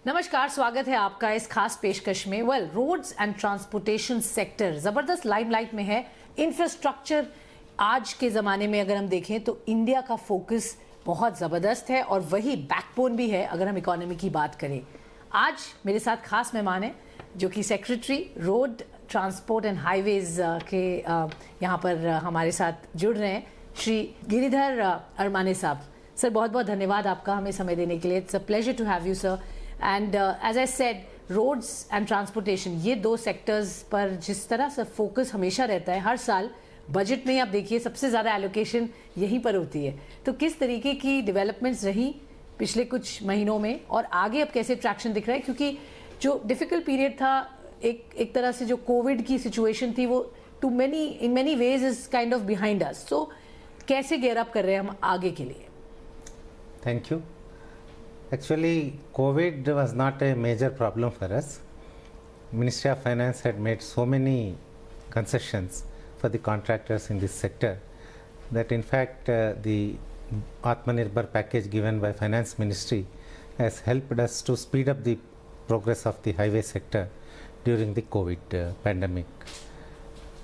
नमस्कार, स्वागत है आपका इस खास पेशकश में। रोड्स एंड ट्रांसपोर्टेशन सेक्टर जबरदस्त लाइमलाइट में है। इंफ्रास्ट्रक्चर आज के ज़माने में अगर हम देखें तो इंडिया का फोकस बहुत ज़बरदस्त है और वही बैकबोन भी है अगर हम इकोनॉमी की बात करें। आज मेरे साथ खास मेहमान हैं जो कि secretary road transport and highways के यहाँ पर हमारे साथ जुड़ रहे हैं, श्री गिरिधर अरमाने साहब। सर, बहुत बहुत धन्यवाद आपका हमें समय देने के लिए। It's a pleasure to have you sir. And as I said, roads and transportation, ये दो सेक्टर्स पर जिस तरह से फोकस हमेशा रहता है, हर साल बजट में आप देखिए सबसे ज़्यादा एलोकेशन यहीं पर होती है। तो किस तरीके की डेवलपमेंट्स रही पिछले कुछ महीनों में और आगे अब कैसे ट्रैक्शन दिख रहा है, क्योंकि जो डिफ़िकल्ट पीरियड था, एक तरह से जो कोविड की सिचुएशन थी, वो in many ways is kind of behind us. So कैसे गेयर अप कर रहे हैं हम आगे के लिए? Thank you. Actually, COVID was not a major problem for us. Ministry of Finance had made so many concessions for the contractors in this sector that in fact the Atmanirbhar package given by Finance Ministry has helped us to speed up the progress of the highway sector during the COVID pandemic.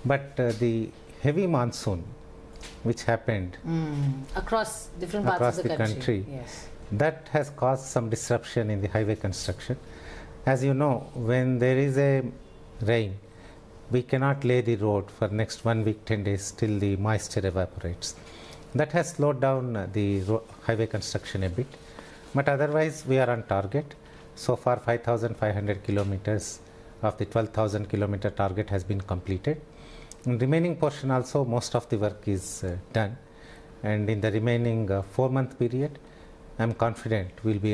But the heavy monsoon which happened across different parts of the country. Yes. That has caused some disruption in the highway construction. As you know, when there is a rain, we cannot lay the road for next 1 week, 10 days till the moisture evaporates. That has slowed down the highway construction a bit. But otherwise, we are on target. So far, 5,500 kilometers of the 12,000 kilometer target has been completed. In the remaining portion also, most of the work is done. And in the remaining 4-month period, I am confident we will be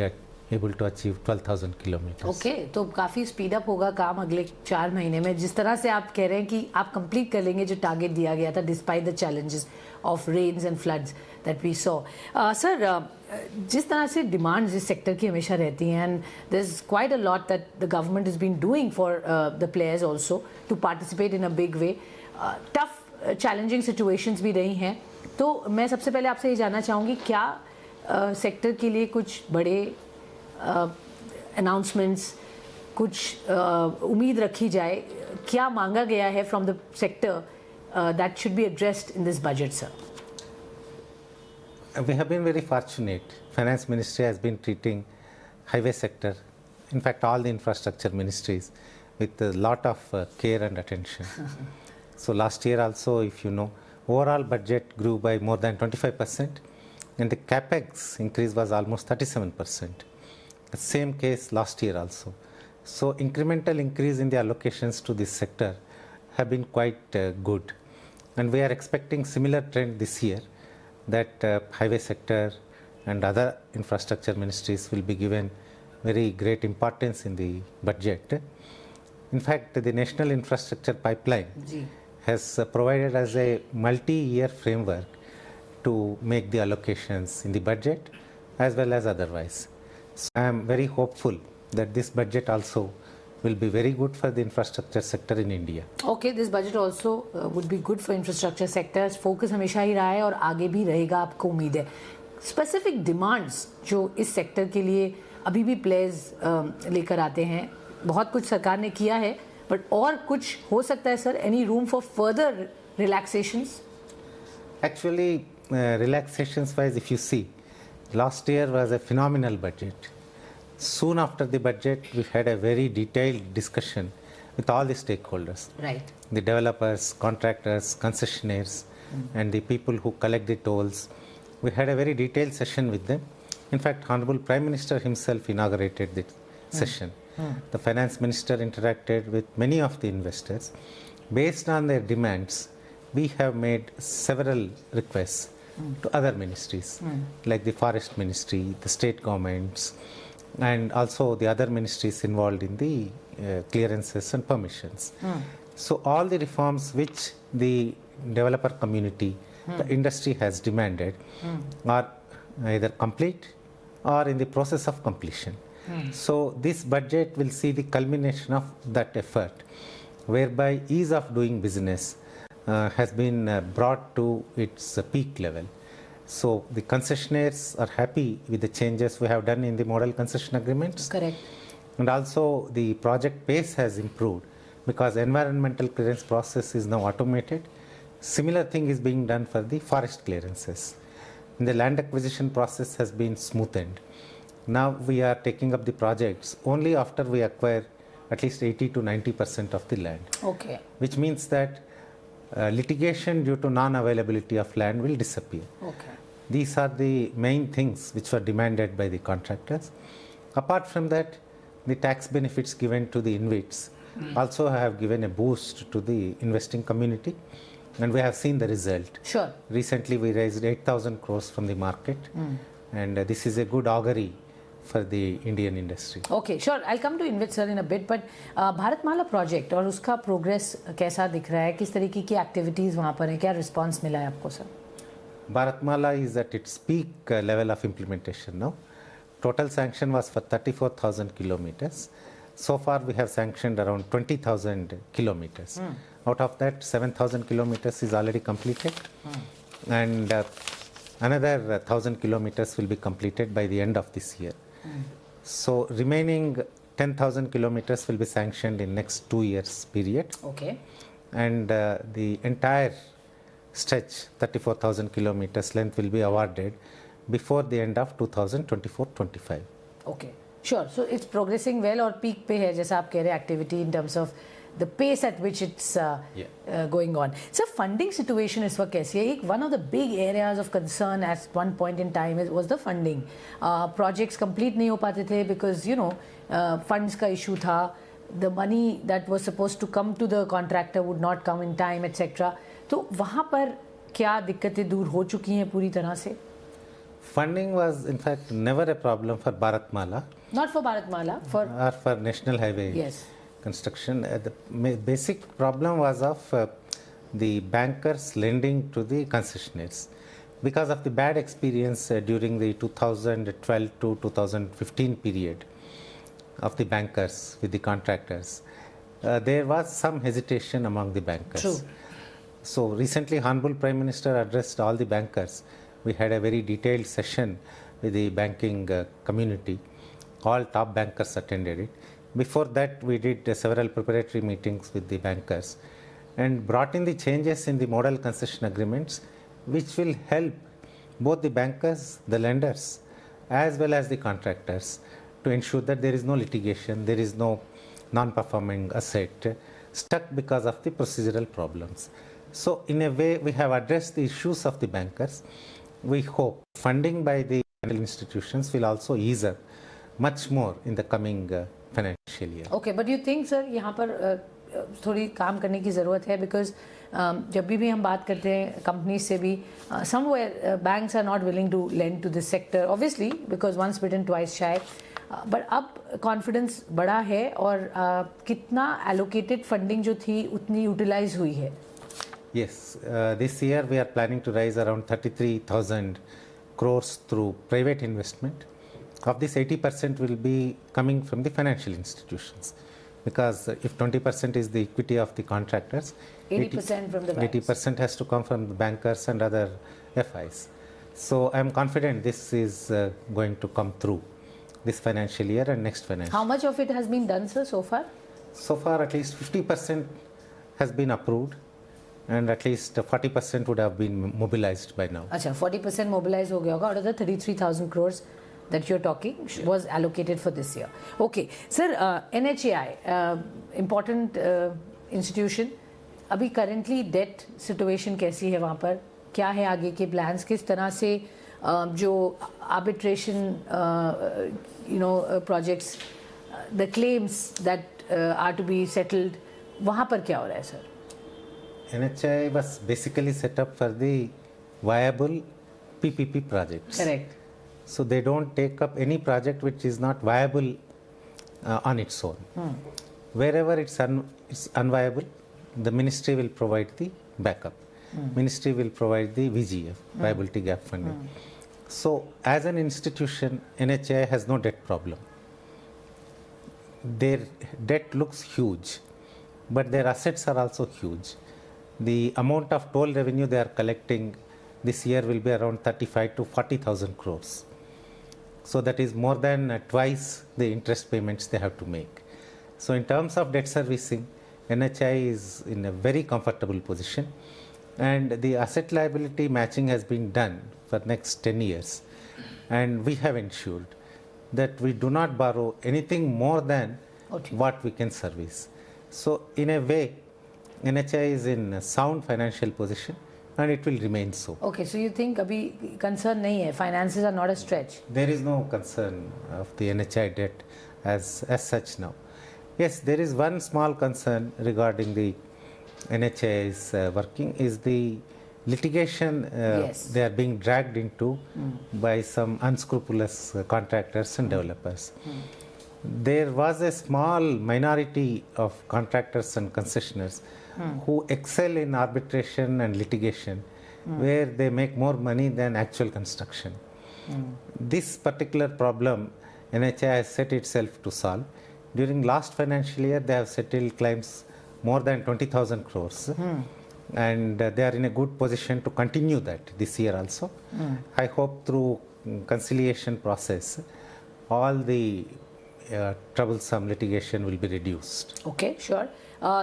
able to achieve 12,000 kilometers. Okay, तो काफ़ी speed up होगा काम अगले 4 महीने में, जिस तरह से आप कह रहे हैं कि आप कंप्लीट कर लेंगे जो टारगेट दिया गया था, despite the challenges of rains and floods that we saw. Sir, जिस तरह से डिमांड्स इस सेक्टर की हमेशा रहती हैं, and there is quite a lot that the government is been doing for the players also to participate in a big way. Tough challenging situations भी रही हैं, तो मैं सबसे पहले आपसे ये जानना चाहूँगी, क्या सेक्टर के लिए कुछ बड़े अनाउंसमेंट्स, कुछ उम्मीद रखी जाए? क्या मांगा गया है from the sector that should be addressed in this budget, sir? We have been very fortunate. Finance Ministry has been treating highway sector, in fact all the infrastructure ministries, with a lot of care and attention. So last year also, if you know, overall budget grew by more than 25%. And the capex increase was almost 37%. The same case last year also. So incremental increase in the allocations to this sector have been quite good. And we are expecting similar trend this year, that highway sector and other infrastructure ministries will be given very great importance in the budget. In fact, the National Infrastructure Pipeline has provided us a multi-year framework to make the allocations in the budget as well as otherwise. So I am very hopeful that this budget also will be very good for the infrastructure sector in India. Okay, this budget also would be good for infrastructure sector. Focus हमेशा ही रहा है और आगे भी रहेगा, आपको उम्मीद है। Specific demands जो इस सेक्टर के लिए अभी भी प्लेयर्स लेकर आते हैं, बहुत कुछ सरकार ने किया है, बट और कुछ हो सकता है sir? Any room for further relaxations? Actually, relaxations wise, if you see, last year was a phenomenal budget. Soon after the budget, we had a very detailed discussion with all the stakeholders. Right. The developers, contractors, concessionaires, and the people who collect the tolls. We had a very detailed session with them. In fact, Honorable Prime Minister himself inaugurated the session. The Finance Minister interacted with many of the investors. Based on their demands, we have made several requests to other ministries, like the Forest Ministry, the state governments, and also the other ministries involved in the clearances and permissions. So all the reforms which the developer community, the industry has demanded are either complete or in the process of completion. So this budget will see the culmination of that effort, whereby ease of doing business has been brought to its peak level. So the concessionaires are happy with the changes we have done in the model concession agreements. Correct. And also the project pace has improved because environmental clearance process is now automated. Similar thing is being done for the forest clearances. And the land acquisition process has been smoothened. Now we are taking up the projects only after we acquire at least 80 to 90% of the land. Okay. Which means that litigation due to non-availability of land will disappear. Okay. These are the main things which were demanded by the contractors. Apart from that, the tax benefits given to the InvITs also have given a boost to the investing community, and we have seen the result. Sure. Recently we raised 8,000 crores from the market, and this is a good augury for the Indian industry. Okay, sure. I'll come to InvIT sir in a bit, but Bharatmala project और उसका progress कैसा दिख रहा है, किस तरीके की activities वहाँ पर हैं, क्या response मिला है आपको sir? Bharatmala is at its peak level of implementation now. Total sanction was for 34,000 kilometers. So far we have sanctioned around 20,000 kilometers. Out of that, 7,000 kilometers is already completed, and another 1,000 kilometers will be completed by the end of this year. So remaining 10,000 kilometers will be sanctioned in next 2 years period. Okay. And the entire stretch, 34,000 kilometers length, will be awarded before the end of 2024-25. Okay, sure. So it's progressing well और peak पे है जैसा आप कह रहे हैं activity in terms of the pace at which it's going on. So funding situation इस वक्त कैसी है? One of the big areas of concern at one point in time was the funding. Projects complete नहीं हो पाते थे because funds का issue था. The money that was supposed to come to the contractor would not come in time, etc. तो वहाँ पर क्या दिक्कतें दूर हो चुकी हैं पूरी तरह से? Funding was in fact never a problem for Bharatmala. Not for Bharatmala, for National Highway construction. The basic problem was of the bankers lending to the concessionaires. Because of the bad experience during the 2012 to 2015 period of the bankers with the contractors, there was some hesitation among the bankers. True. So recently Honorable Prime Minister addressed all the bankers. We had a very detailed session with the banking community. All top bankers attended it. Before that, we did several preparatory meetings with the bankers and brought in the changes in the model concession agreements, which will help both the bankers, the lenders, as well as the contractors to ensure that there is no litigation, there is no non-performing asset stuck because of the procedural problems. So in a way, we have addressed the issues of the bankers. We hope funding by the financial institutions will also ease up much more in the coming financial year. Okay, but you think, sir, यहाँ पर थोड़ी काम करने की ज़रूरत है because जब भी हम बात करते हैं companies से भी somewhere banks are not willing to lend to this sector, obviously because once bitten twice shy. But अब confidence बढ़ा है और कितना allocated funding जो थी उतनी utilize हुई है? Yes, this year we are planning to raise around 33,000 crores through private investment. Of this, 80% will be coming from the financial institutions, because if 20% is the equity of the contractors, 80% from the banks. 80% has to come from the bankers and other FIs. So I am confident this is going to come through this financial year and next financial. How much of it has been done, sir, so far? So far, at least 50% has been approved, and at least 40% would have been mobilized by now. अच्छा, 40% mobilized हो गया होगा out of the 33,000 crores that you're talking was allocated for this year. Okay, sir, NHAI, important institution. अभी currently debt situation कैसी है वहाँ पर? क्या है आगे के plans? किस तरह से जो arbitration, projects, the claims that are to be settled, वहाँ पर क्या हो रहा है sir? NHAI was basically set up for the viable PPP projects. Correct. So they don't take up any project which is not viable on its own. Wherever it's unviable, the ministry will provide the backup. Ministry will provide the VGF, viability gap funding. So as an institution, NHAI has no debt problem. Their debt looks huge, but their assets are also huge. The amount of toll revenue they are collecting this year will be around 35 to 40,000 crores. So that is more than twice the interest payments they have to make. So in terms of debt servicing, NHI is in a very comfortable position, and the asset liability matching has been done for next 10 years, and we have ensured that we do not borrow anything more than what we can service. So in a way, NHI is in a sound financial position, and it will remain so. Okay, so you think abhi concern nahi hai, finances are not a stretch? There is no concern of the NHI debt as such now. Yes, there is one small concern regarding the NHI's working is the litigation they are being dragged into by some unscrupulous contractors and developers. There was a small minority of contractors and concessionaires who excel in arbitration and litigation, where they make more money than actual construction. This particular problem NHI has set itself to solve. During last financial year, they have settled claims more than 20,000 crores, and they are in a good position to continue that this year also. I hope through conciliation process, all the troublesome litigation will be reduced. Okay, sure.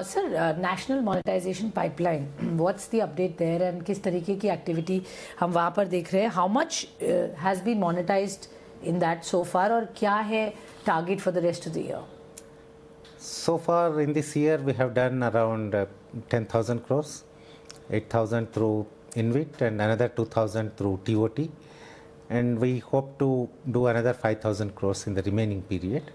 Sir, national monetization pipeline, what's the update there, and किस तरीके की activity हम वहाँ पर देख रहे हैं? How much has been monetized in that so far, और क्या है target for the rest of the year? So far in this year, we have done around 10,000 crores, 8,000 through InvIT and another 2,000 through TOT, and we hope to do another 5,000 crores in the remaining period.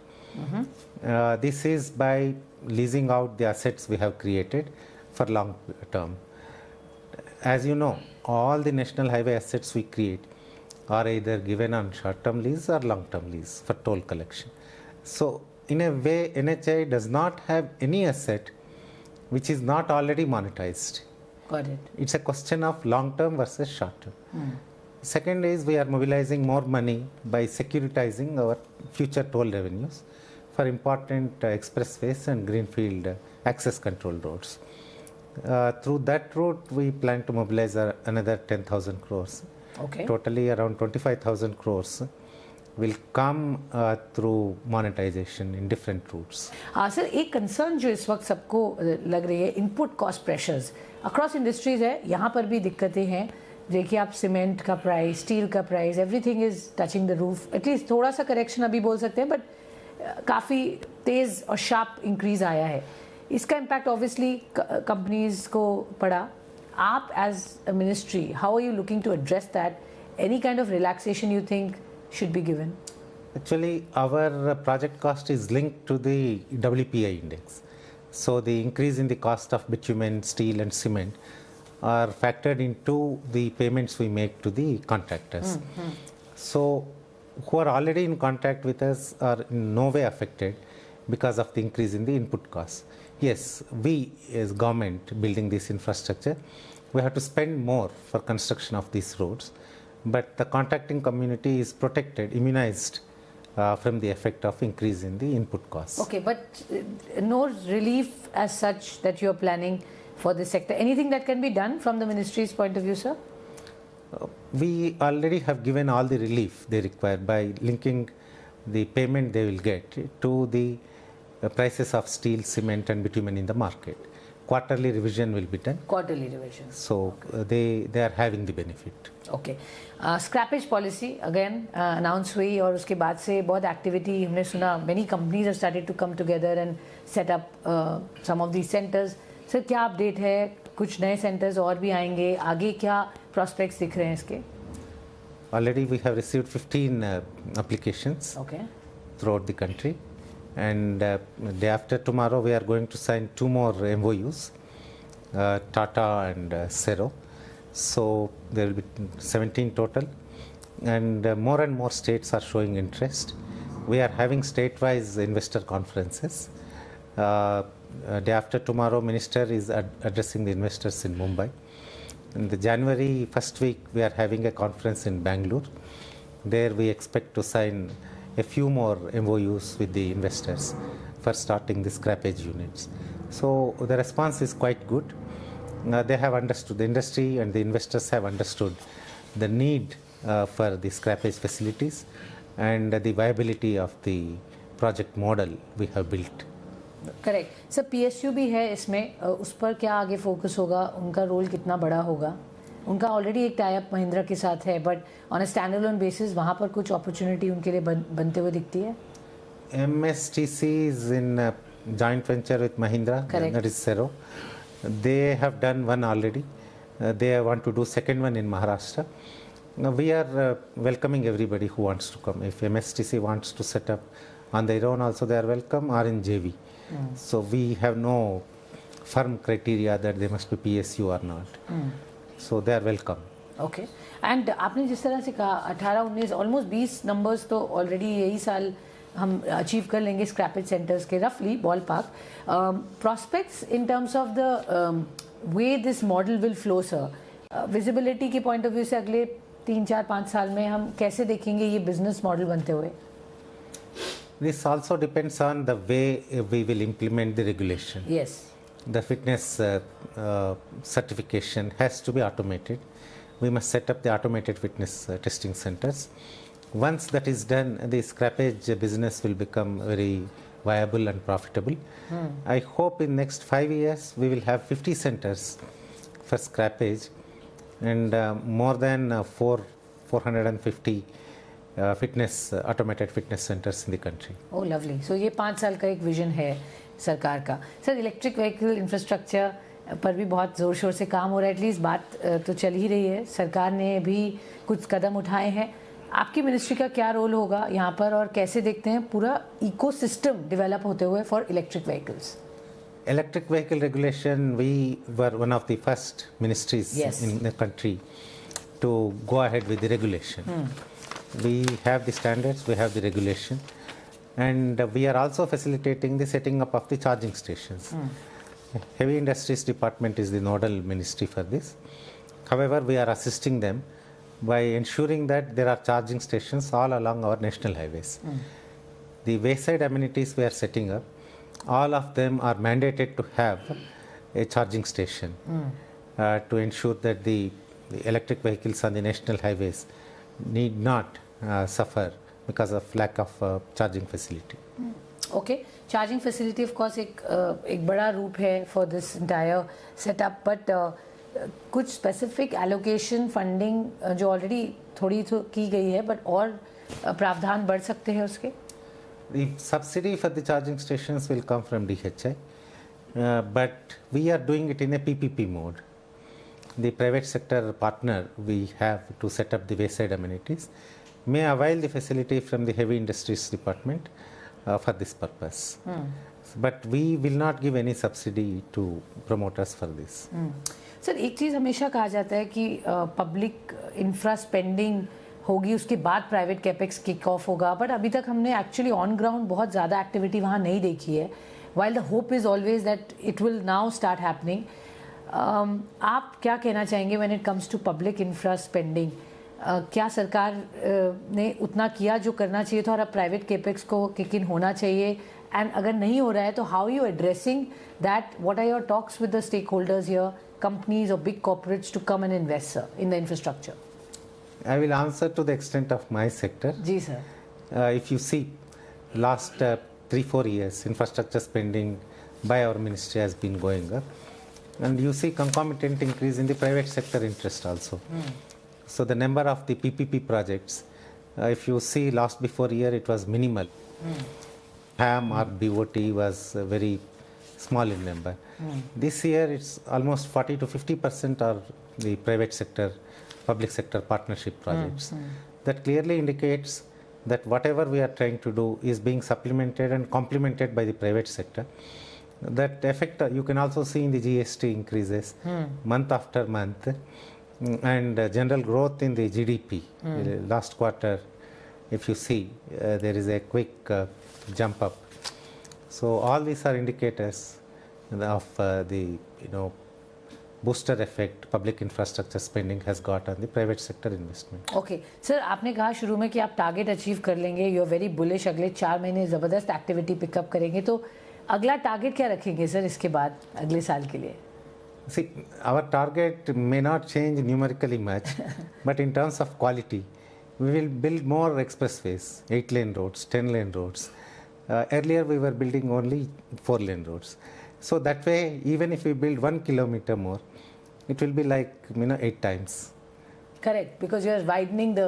This is by leasing out the assets we have created for long term. As you know, all the national highway assets we create are either given on short-term lease or long-term lease for toll collection. So in a way, NHI does not have any asset which is not already monetized. Got it. It's a question of long-term versus short-term. Second is we are mobilizing more money by securitizing our future toll revenues for important expressways and greenfield access control roads. Through that route, we plan to mobilize another 10,000 crores. Okay. Totally around 25,000 crores will come through monetization in different routes. Sir, एक concern जो इस वक्त सबको लग रही है, input cost pressures across industries है, यहाँ पर भी दिक्कतें हैं. देखिए आप, सीमेंट का प्राइस, स्टील का price, everything is touching the roof. At least थोड़ा सा करेक्शन अभी बोल सकते हैं, बट काफ़ी तेज़ और शार्प इंक्रीज आया है. इसका इम्पैक्ट ऑब्वियसली कंपनीज को पड़ा. आप as a ministry, how are you looking to address that? Any kind of relaxation you think should be given? Actually, our project cost is linked to the WPI index. So the increase in the cost of bitumen, steel and cement are factored into the payments we make to the contractors. So who are already in contract with us are in no way affected because of the increase in the input costs. Yes, we as government building this infrastructure, we have to spend more for construction of these roads. But the contracting community is protected, immunized from the effect of increase in the input costs. Okay, but no relief as such that you are planning for this sector. Anything that can be done from the ministry's point of view, sir? We already have given all the relief they require by linking the payment they will get to the prices of steel, cement and bitumen in the market. Quarterly revision will be done. Quarterly revision. So they are having the benefit. Okay. Scrappage policy again announced हुई, और उसके बाद से बहुत activity हमने सुना. Many companies have started to come together and set up some of these centers. Sir, क्या update है? कुछ नए centers और भी आएंगे आगे? क्या prospects दिख रहे हैं इसके? Already we have received 15 applications throughout the country. And day after tomorrow, we are going to sign 2 more MOUs, Tata and Cero. So there will be 17 total, and more states are showing interest. We are having state-wise investor conferences. Day after tomorrow, Minister is addressing the investors in Mumbai. In the January first week, we are having a conference in Bangalore. There we expect to sign a few more MOUs with the investors for starting the scrappage units. So the response is quite good. They have understood, the industry and the investors have understood the need for the scrappage facilities, and the viability of the project model we have built. Correct sir, PSU भी है इसमें, उस पर क्या आगे focus होगा, उनका role कितना बड़ा होगा? उनका ऑलरेडी एक टाई अप महिंद्रा के साथ है, but on a stand alone basis वहाँ पर कुछ अपॉर्चुनिटी उनके लिए बनते हुए दिखती है? MSTC is in a joint venture with Mahindra, that is Cero. They have done one already. They want to do second one in Maharashtra. We are welcoming everybody who wants to come. If MSTC wants to set up on their own also, they are welcome, or in JV. So we have no firm criteria that they must be PSU or not. So they are welcome. Okay. And आपने जिस तरह से कहा 18-19 almost 20 numbers तो already यही साल हम achieve कर लेंगे स्क्रैपेज सेंटर्स के, रफली ball park. Prospects in terms of the way this model will flow sir, visibility के पॉइंट ऑफ व्यू से अगले 3-4-5 साल में हम कैसे देखेंगे ये बिजनेस मॉडल बनते हुए? This also depends on the way we will implement the regulation. Yes. The fitness certification has to be automated. We must set up the automated fitness testing centers. Once that is done, the scrappage business will become very viable and profitable. I hope in next 5 years we will have 50 centers for scrappage and more than 450 automated fitness centers in the country. Oh lovely. So ये 5 साल का एक vision है सरकार का. Sir electric vehicle infrastructure पर भी बहुत ज़ोर शोर से काम हो रहा है, एटलीस्ट बात तो चल ही रही है, सरकार ने भी कुछ कदम उठाए हैं. आपकी मिनिस्ट्री का क्या रोल होगा यहाँ पर और कैसे देखते हैं पूरा इकोसिस्टम डेवलप होते हुए for electric vehicles? Electric vehicle regulation, we were one of the first ministries in the country to go ahead with the regulation. We have the standards, we have the regulation, and we are also facilitating the setting up of the charging stations. Heavy Industries Department is the nodal ministry for this. However, we are assisting them by ensuring that there are charging stations all along our national highways. The wayside amenities we are setting up, all of them are mandated to have a charging station to ensure that the electric vehicles on the national highways need not suffer because of lack of charging facility. Okay, charging facility of course एक बड़ा रूप है for this entire setup, but कुछ specific allocation funding जो already थोड़ी तो की गई है, but और प्रावधान बढ़ सकते हैं उसके? The subsidy for the charging stations will come from DHI, but we are doing it in a PPP mode. The private sector partner we have to set up the wayside amenities may avail the facility from the Heavy Industries Department for this purpose. But we will not give any subsidy to promoters for this. Sir एक चीज़ हमेशा कहा जाता है कि public infra spending होगी उसके बाद private capex kick off होगा, बट अभी तक हमने एक्चुअली ऑन ग्राउंड बहुत ज़्यादा एक्टिविटी वहाँ नहीं देखी है. While the hope is always that it will now start happening. आप क्या कहना चाहेंगे when it comes to public infra spending? क्या सरकार ने उतना किया जो करना चाहिए था और अब प्राइवेट कैपेक्स को किक इन होना चाहिए? एंड अगर नहीं हो रहा है तो how you addressing that? What are your talks with the stakeholders here, companies or big corporates, to come and invest sir, in the infrastructure? I will answer to the extent of my sector. Ji sir. If you see last 3-4 years infrastructure spending by our ministry has been going up, and you see concomitant increase in the private sector interest also. So the number of the PPP projects, if you see last before year it was minimal. HAM or BOT was very small in number. This year it's almost 40 to 50% are the private sector, public sector partnership projects. That clearly indicates that whatever we are trying to do is being supplemented and complemented by the private sector. That effect you can also see in the GST increases month after month, and general growth in the GDP. Last quarter, if you see, there is a quick jump up. So all these are indicators of the booster effect public infrastructure spending has got on the private sector investment. Okay, sir आपने कहा शुरू में कि आप target achieve कर लेंगे, you are very bullish, अगले 4 महीने ज़बरदस्त एक्टिविटी पिकअप करेंगे, तो अगला टारगेट क्या रखेंगे सर इसके बाद अगले साल के लिए? See, our target may not change numerically much, but in terms of quality, We will build more expressways, 8-lane roads, 10-lane roads. Earlier we were building only 4-lane roads. So that way, even if we build 1 kilometer more, it will be like 8 times. Correct, because you are widening the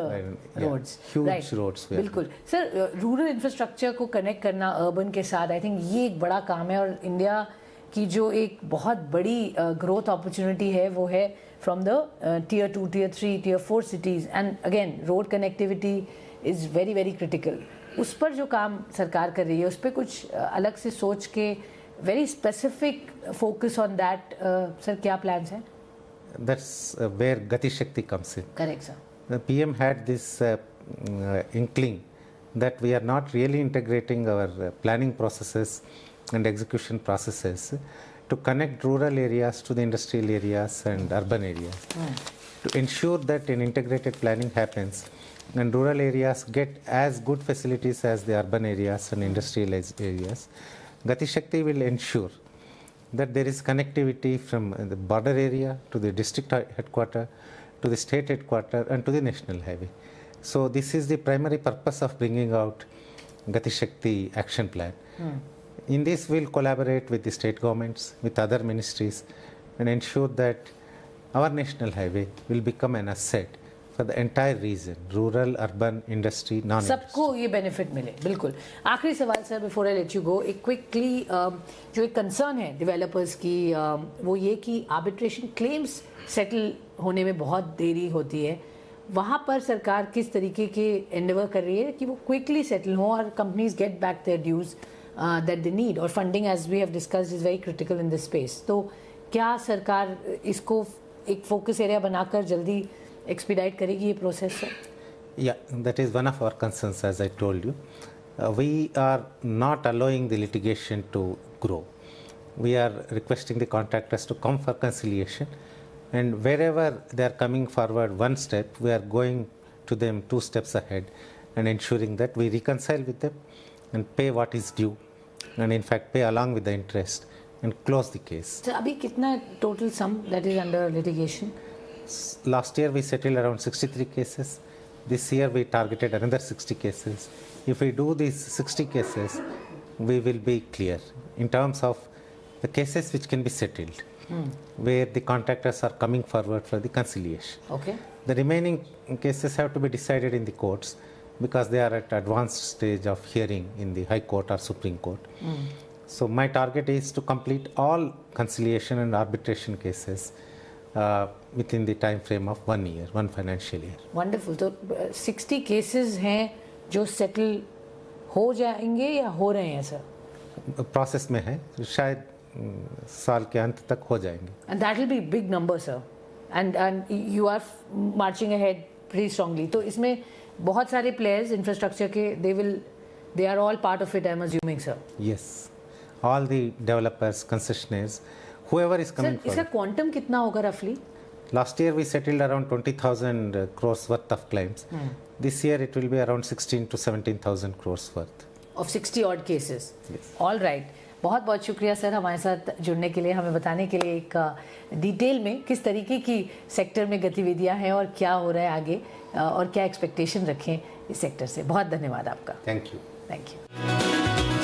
roads. Huge right. roads. बिल्कुल sir, rural infrastructure को connect करना urban के साथ, I think ये एक बड़ा काम है, और इंडिया की जो एक बहुत बड़ी ग्रोथ अपॉर्चुनिटी है वो है from the tier 2, tier 3, tier 4 cities, and again road connectivity is very very critical. उस पर जो काम सरकार कर रही है, उस पर कुछ अलग से सोच के very specific focus on that, sir क्या प्लान्स हैं? That's where Gati Shakti comes in. Correct, sir. The PM had this inkling that we are not really integrating our planning processes and execution processes to connect rural areas to the industrial areas and urban areas. To ensure that an integrated planning happens and rural areas get as good facilities as the urban areas and industrial areas, Gati Shakti will ensure that there is connectivity from the border area to the district headquarter, to the state headquarter, and to the national highway. So this is the primary purpose of bringing out Gati Shakti action plan. In this, we'll collaborate with the state governments, with other ministries, and ensure that our national highway will become an asset for the entire region, rural, urban, industry, non-industry. सबको ये benefit मिले. बिल्कुल. आखिरी सवाल sir, before I let you go, एक quickly जो एक concern है डेवलपर्स की, वो ये कि आर्बिट्रेशन क्लेम्स सेटल होने में बहुत देरी होती है. वहाँ पर सरकार किस तरीके के एंडेवर कर रही है कि वो क्विकली सेटल हो और companies get back their dues that they need, और funding as we have discussed is very critical in this space. तो क्या सरकार इसको एक फोकस एरिया बनाकर जल्दी expedite करेगी ये process? Yeah, that is one of our concerns, as I told you. We are not allowing the litigation to grow. We are requesting the contractors to come for conciliation, and wherever they are coming forward one step, we are going to them 2 steps ahead and ensuring that we reconcile with them and pay what is due, and in fact pay along with the interest and close the case. So अभी कितना total sum that is under litigation? Last year we settled around 63 cases. This year we targeted another 60 cases. If we do these 60 cases, we will be clear in terms of the cases which can be settled, where the contractors are coming forward for the conciliation. Okay. The remaining cases have to be decided in the courts because they are at advanced stage of hearing in the High Court or Supreme Court. So my target is to complete all conciliation and arbitration cases within the time frame of 1 year, 1 financial year. Wonderful. तो 60 cases हैं जो settle हो जाएंगे या हो रहे हैं sir? Process में है, शायद साल के अंत तक हो जाएंगे. And that will be big number, sir. And you are marching ahead pretty strongly. तो इसमें बहुत सारे players infrastructure के they are all part of it, I'm assuming, sir. Yes, all the developers, concessionaires, whoever is coming forward. इसका quantum कितना होगा roughly? Last year we settled around 20,000 crores worth of claims. This year it will be around 16 to 17,000 crores worth. Of 60 odd cases. Yes. All right. बहुत बहुत शुक्रिया sir हमारे साथ जुड़ने के लिए, हमें बताने के लिए एक डिटेल में किस तरीके की सेक्टर में गतिविधियां हैं और क्या हो रहा है आगे, और क्या एक्सपेक्टेशन रखें इस सेक्टर से. बहुत धन्यवाद आपका. Thank you. Thank you.